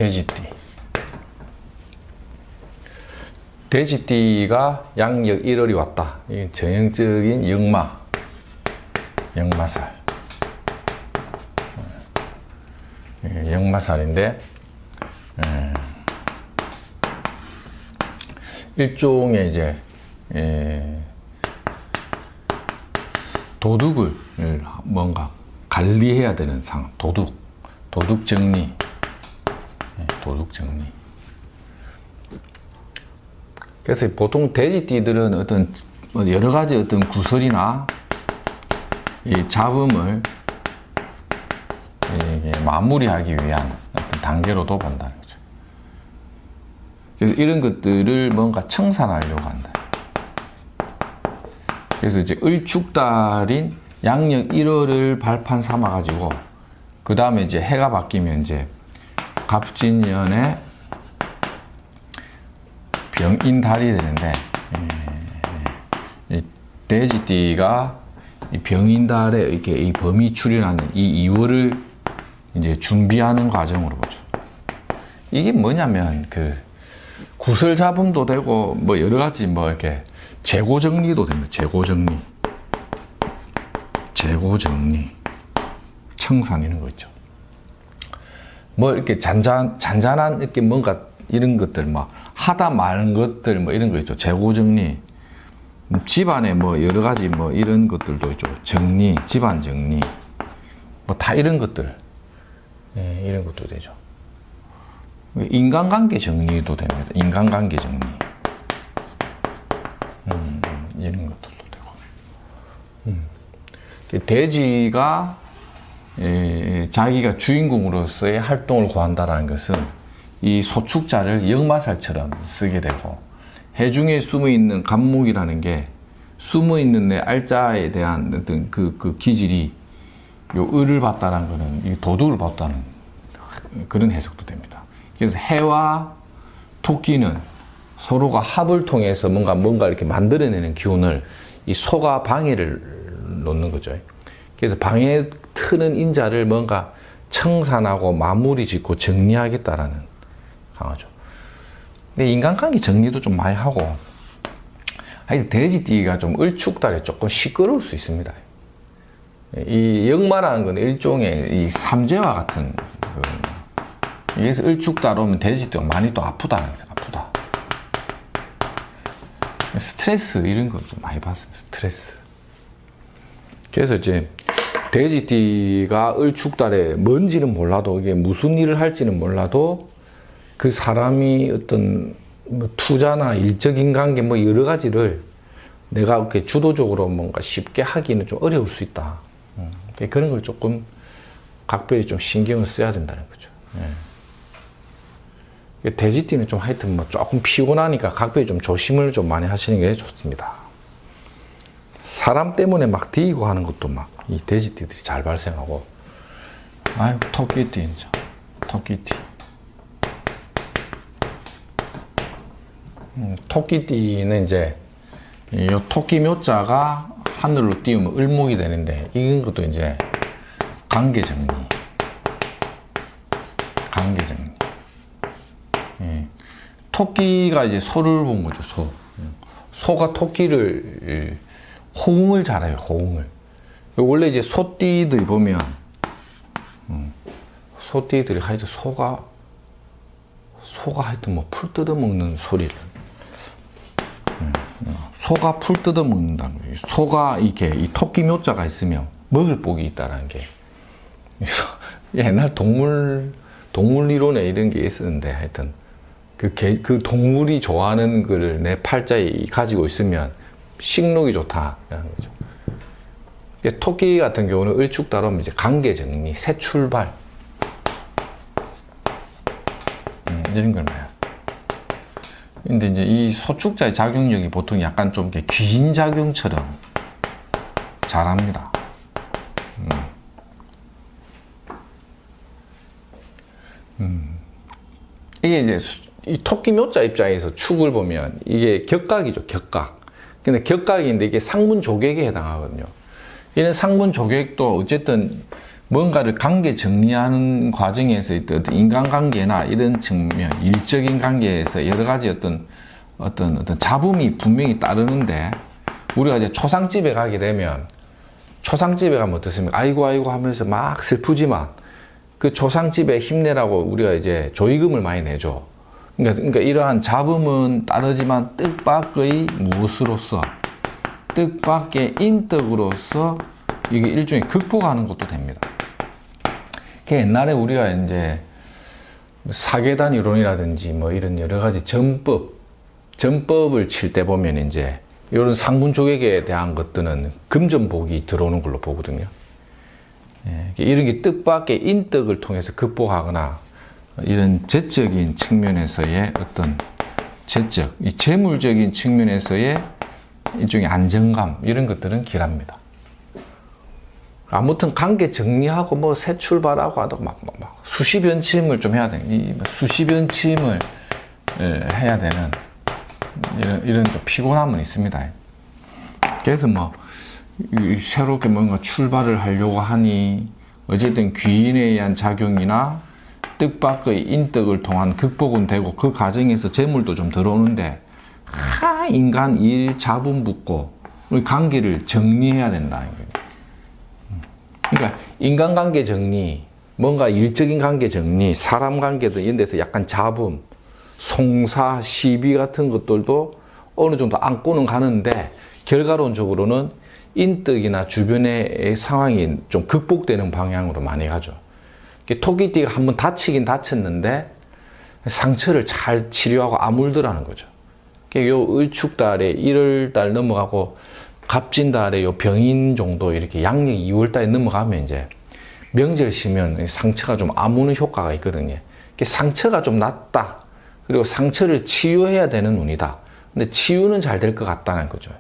돼지띠. 돼지띠가 양력 1월이 왔다. 이게 전형적인 역마살. 역마살인데, 일종의 이제, 도둑을 뭔가 관리해야 되는 상황. 도둑 정리. 도둑 정리. 그래서 보통 돼지띠들은 어떤 여러 가지 어떤 구설이나 이 잡음을 마무리하기 위한 어떤 단계로도 본다는 거죠. 그래서 이런 것들을 뭔가 청산하려고 한다. 그래서 이제 을축달인 양력 1월을 발판 삼아가지고, 그 다음에 이제 해가 바뀌면 이제 갑진년에 병인달이 되는데, 이 돼지띠가 이 병인달에 이렇게 이 범위 출현하는 이 2월을 이제 준비하는 과정으로 보죠. 이게 뭐냐면, 구설 잡음도 되고, 뭐 여러 가지 뭐 이렇게 재고 정리도 됩니다. 재고 정리. 청산 이런 거 있죠. 뭐 이렇게 잔잔한 이렇게 뭔가 이런 것들, 막 하다 마는 것들, 뭐 이런 거 있죠. 재고 정리. 집안에 뭐 여러 가지 뭐 이런 것들도 있죠. 집안 정리. 뭐 다 이런 것들. 이런 것도 되죠. 인간관계 정리도 됩니다. 인간관계 정리. 이런 것들도 되고. 돼지가 자기가 주인공으로서의 활동을 구한다는 것은 이 소축자를 역마살처럼 쓰게 되고, 해중에 숨어있는 간목이라는 게 숨어있는 내 알자에 대한 어떤 그 기질이 요 을을 봤다는 거는 이 도둑을 봤다는 그런 해석도 됩니다. 그래서 해와 토끼는 서로가 합을 통해서 뭔가 이렇게 만들어내는 기운을 이 소가 방해를 놓는 거죠. 그래서 방해 트는 인자를 뭔가 청산하고 마무리 짓고 정리하겠다라는 강하죠. 근데 인간관계 정리도 좀 많이 하고, 하여튼 돼지띠가 좀 을축달에 조금 시끄러울 수 있습니다. 이 역마라는 건 일종의 이 삼재와 같은 여기서 을축달 오면 돼지띠가 많이 또 아프다. 스트레스 이런 거 좀 많이 받습니다. 스트레스. 그래서 이제 돼지띠가 을축달에 뭔지는 몰라도, 이게 무슨 일을 할지는 몰라도, 그 사람이 어떤 뭐 투자나 일적인 관계 뭐 여러 가지를 내가 이렇게 주도적으로 뭔가 쉽게 하기는 좀 어려울 수 있다. 그런 걸 조금 각별히 좀 신경을 써야 된다는 거죠. 돼지띠는 좀 하여튼 뭐 조금 피곤하니까 각별히 좀 조심을 좀 많이 하시는 게 좋습니다. 사람 때문에 막 뒤이고 하는 것도 막 이 돼지띠들이 잘 발생하고. 아이고, 토끼띠, 진짜. 토끼띠. 토끼띠는 이제, 이 토끼 묘자가 하늘로 띄우면 을목이 되는데, 이런 것도 이제 관계 정리. 토끼가 이제 소를 본 거죠, 소가 토끼를, 호응을 잘해요, 호응을. 원래 이제 소띠들이 보면, 소띠들이 하여튼 소가 하여튼 뭐 풀 뜯어먹는 소리를. 소가 풀 뜯어먹는다는 거예요. 소가 이렇게 이 토끼 묘자가 있으면 먹을 복이 있다라는 게. 옛날 동물 이론에 이런 게 있었는데, 하여튼 그 동물이 좋아하는 거를 내 팔자에 가지고 있으면 식욕이 좋다라는 거죠. 토끼 같은 경우는 을축달 오면 이제 관계 정리, 새 출발. 이런 걸 말해요. 근데 이제 이 소축자의 작용력이 보통 약간 좀 이렇게 귀인 작용처럼 잘합니다. 이게 이제 이 토끼 묘자 입장에서 축을 보면 이게 격각이죠, 격각. 근데 격각인데 이게 상문 조객에 해당하거든요. 이런 상문 조객도 어쨌든 뭔가를 관계 정리하는 과정에서 어떤 인간관계나 이런 측면, 일적인 관계에서 여러 가지 어떤 잡음이 분명히 따르는데, 우리가 이제 초상집에 가게 되면, 초상집에 가면 어떻습니까? 아이고 아이고 하면서 막 슬프지만 그 초상집에 힘내라고 우리가 이제 조의금을 많이 내죠. 그러니까 이러한 잡음은 따르지만 뜻밖의 무엇으로서, 뜻밖의 인덕으로서 이게 일종의 극복하는 것도 됩니다. 옛날에 우리가 이제 사계단 이론이라든지 뭐 이런 여러 가지 전법을 칠 때 보면 이제 이런 상문 조객에 대한 것들은 금전복이 들어오는 걸로 보거든요. 이런 게 뜻밖의 인덕을 통해서 극복하거나 이런 재적인 측면에서의 어떤 재적, 이 재물적인 측면에서의 일종의 안정감, 이런 것들은 길합니다. 아무튼 관계 정리하고 뭐 새 출발하고 하다가 막 수시 변침을 좀 해야 돼. 수시 변침을 해야 되는 이런 좀 피곤함은 있습니다. 그래서 뭐 새롭게 뭔가 출발을 하려고 하니 어쨌든 귀인에 의한 작용이나 뜻밖의 인덕을 통한 극복은 되고 그 과정에서 재물도 좀 들어오는데 인간 일 잡음 붙고 관계를 정리해야 된다. 그러니까 인간관계 정리, 뭔가 일적인 관계 정리, 사람 관계도 이런 데서 약간 잡음, 송사, 시비 같은 것들도 어느 정도 안고는 가는데 결과론적으로는 인덕이나 주변의 상황이 좀 극복되는 방향으로 많이 가죠. 토끼띠가 한번 다치긴 다쳤는데 상처를 잘 치료하고 아물더라는 거죠. 요 을축달에 1월달 넘어가고 갑진달에 요 병인 정도 이렇게 양력 2월달에 넘어가면 이제 명절 시면 상처가 좀 아무는 효과가 있거든요. 상처가 좀 났다. 그리고 상처를 치유해야 되는 운이다. 근데 치유는 잘 될 것 같다는 거죠.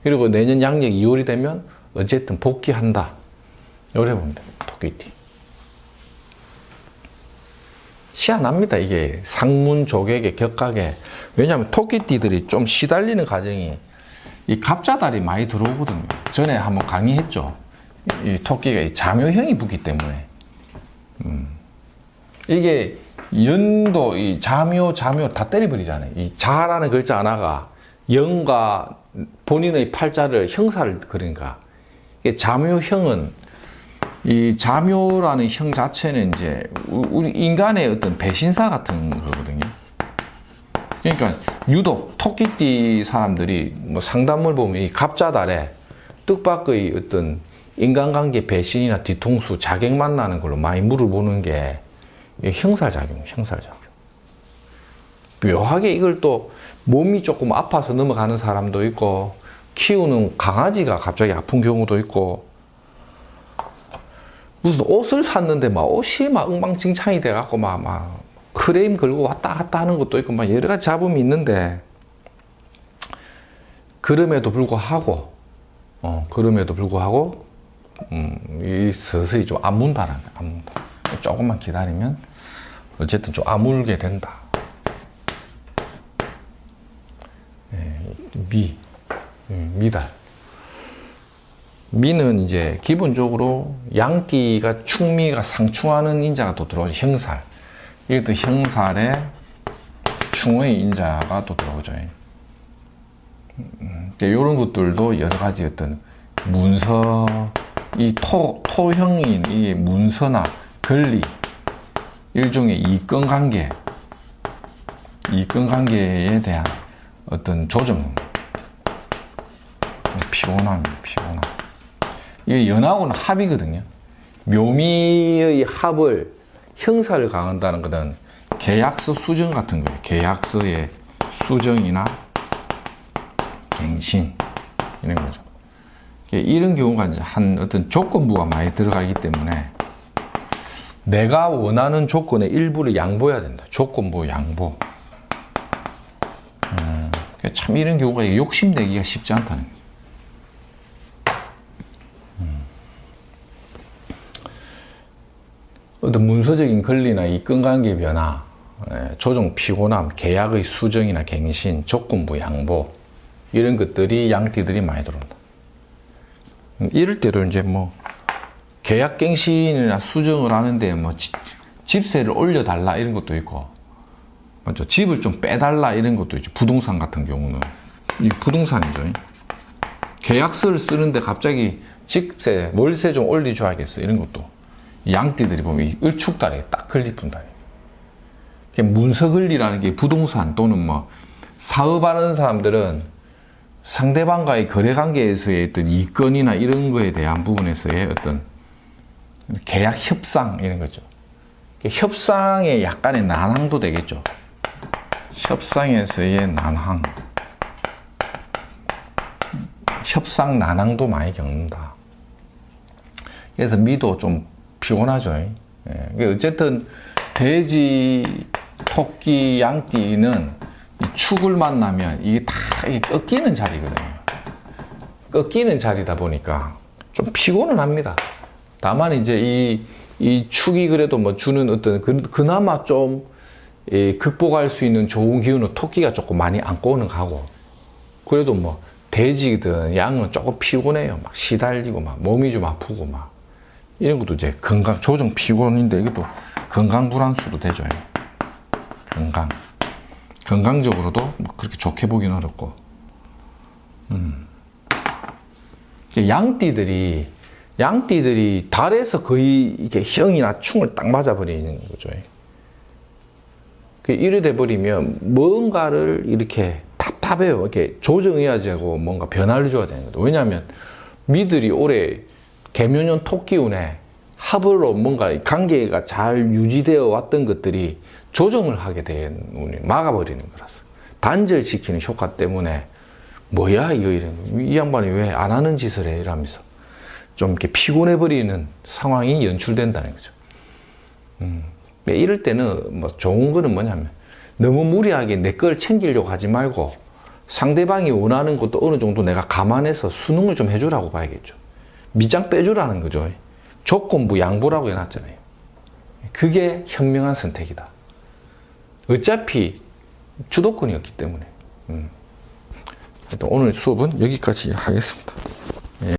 그리고 내년 양력 2월이 되면 어쨌든 복귀한다. 요래 보면 됩니다. 토끼띠. 희한합니다. 이게 상문 조객의 격하게. 왜냐하면 토끼띠들이 좀 시달리는 과정이 이 갑자달이 많이 들어오거든요. 전에 한번 강의했죠. 이 토끼가 이 자묘형이 붙기 때문에. 이게 연도, 이 자묘 다 때려버리잖아요. 이 자라는 글자 하나가 영과 본인의 팔자를 형사를 그러니까. 자묘형은 이 자묘라는 형 자체는 이제 우리 인간의 어떤 배신사 같은 거거든요. 그러니까 유독 토끼띠 사람들이 뭐 상담을 보면 이 갑자달에 뜻밖의 어떤 인간관계 배신이나 뒤통수, 자객만 나는 걸로 많이 물어보는 게 형살작용. 묘하게 이걸 또 몸이 조금 아파서 넘어가는 사람도 있고, 키우는 강아지가 갑자기 아픈 경우도 있고, 무슨 옷을 샀는데 막 옷이 막 엉망진창이 돼갖고 막 크레임 걸고 왔다 갔다 하는 것도 있고 막 여러 가지 잡음이 있는데, 그럼에도 불구하고 이 서서히 좀 아문다라는 거야. 아문다. 조금만 기다리면 어쨌든 좀 아물게 된다. 미달. 미는 이제 기본적으로 양띠가 충미가 상충하는 인자가 또 들어오죠. 형살. 이것도 형살에 충의 인자가 또 들어오죠. 이런 것들도 여러 가지 어떤 문서, 이 토형인 이 문서나 권리, 일종의 이권 관계에 대한 어떤 조정, 피곤함. 이게 연하고는 합이거든요. 묘미의 합을 형사를 강한다는 것은 계약서 수정 같은 거예요. 계약서의 수정이나 갱신 이런 거죠. 이런 경우가 이제 한 어떤 조건부가 많이 들어가기 때문에 내가 원하는 조건의 일부를 양보해야 된다. 조건부 양보. 참 이런 경우가 욕심내기가 쉽지 않다는 거죠. 어떤 문서적인 권리나 이권관계 변화, 조정 피곤함, 계약의 수정이나 갱신, 조건부 양보 이런 것들이 양띠들이 많이 들어온다. 이럴 때도 이제 뭐 계약갱신이나 수정을 하는데 뭐 집세를 올려달라 이런 것도 있고, 맞죠? 집을 좀 빼달라 이런 것도 있죠. 부동산 같은 경우는 이 부동산이죠. 계약서를 쓰는데 갑자기 집세, 월세 좀 올려줘야겠어 이런 것도, 양띠들이 보면 이 을축달에 딱 걸리푼다. 문서근리라는 게 부동산 또는 뭐 사업하는 사람들은 상대방과의 거래관계에서의 어떤 이권이나 이런 거에 대한 부분에서의 어떤 계약 협상 이런 거죠. 협상에 약간의 난항도 되겠죠. 협상에서의 난항, 협상 난항도 많이 겪는다. 그래서 미도 좀 피곤하죠. 어쨌든 돼지, 토끼, 양띠는 이 축을 만나면 이게 다 꺾이는 자리거든요. 꺾이는 자리다 보니까 좀 피곤은 합니다. 다만 이제 이 축이 그래도 뭐 주는 어떤 그나마 좀 극복할 수 있는 좋은 기운은 토끼가 조금 많이 안고는 가고, 그래도 뭐 돼지든 양은 조금 피곤해요. 막 시달리고 막 몸이 좀 아프고 막 이런 것도 이제 건강 조정 피곤인데, 이것도 건강 불안수도 되죠. 건강적으로도 뭐 그렇게 좋게 보긴 어렵고. 양띠들이 달에서 거의 이게 형이나 충을 딱 맞아버리는 거죠. 이래 돼버리면 뭔가를 이렇게 답답해요. 이렇게 조정해야지 하고 뭔가 변화를 줘야 되는 거죠. 왜냐하면 미들이 올해 개묘년 토끼운에 합으로 뭔가 관계가 잘 유지되어 왔던 것들이 조정을 하게 된 운이 막아버리는 거라서, 단절시키는 효과 때문에 뭐야 이거 이런, 이 양반이 왜 안 하는 짓을 해 이러면서 좀 이렇게 피곤해버리는 상황이 연출된다는 거죠. 이럴 때는 뭐 좋은 거는 뭐냐면, 너무 무리하게 내 걸 챙기려고 하지 말고 상대방이 원하는 것도 어느 정도 내가 감안해서 수능을 좀 해주라고 봐야겠죠. 밑장 빼주라는 거죠. 조건부 양보라고 해놨잖아요. 그게 현명한 선택이다. 어차피 주도권이었기 때문에. 오늘 수업은 여기까지 하겠습니다.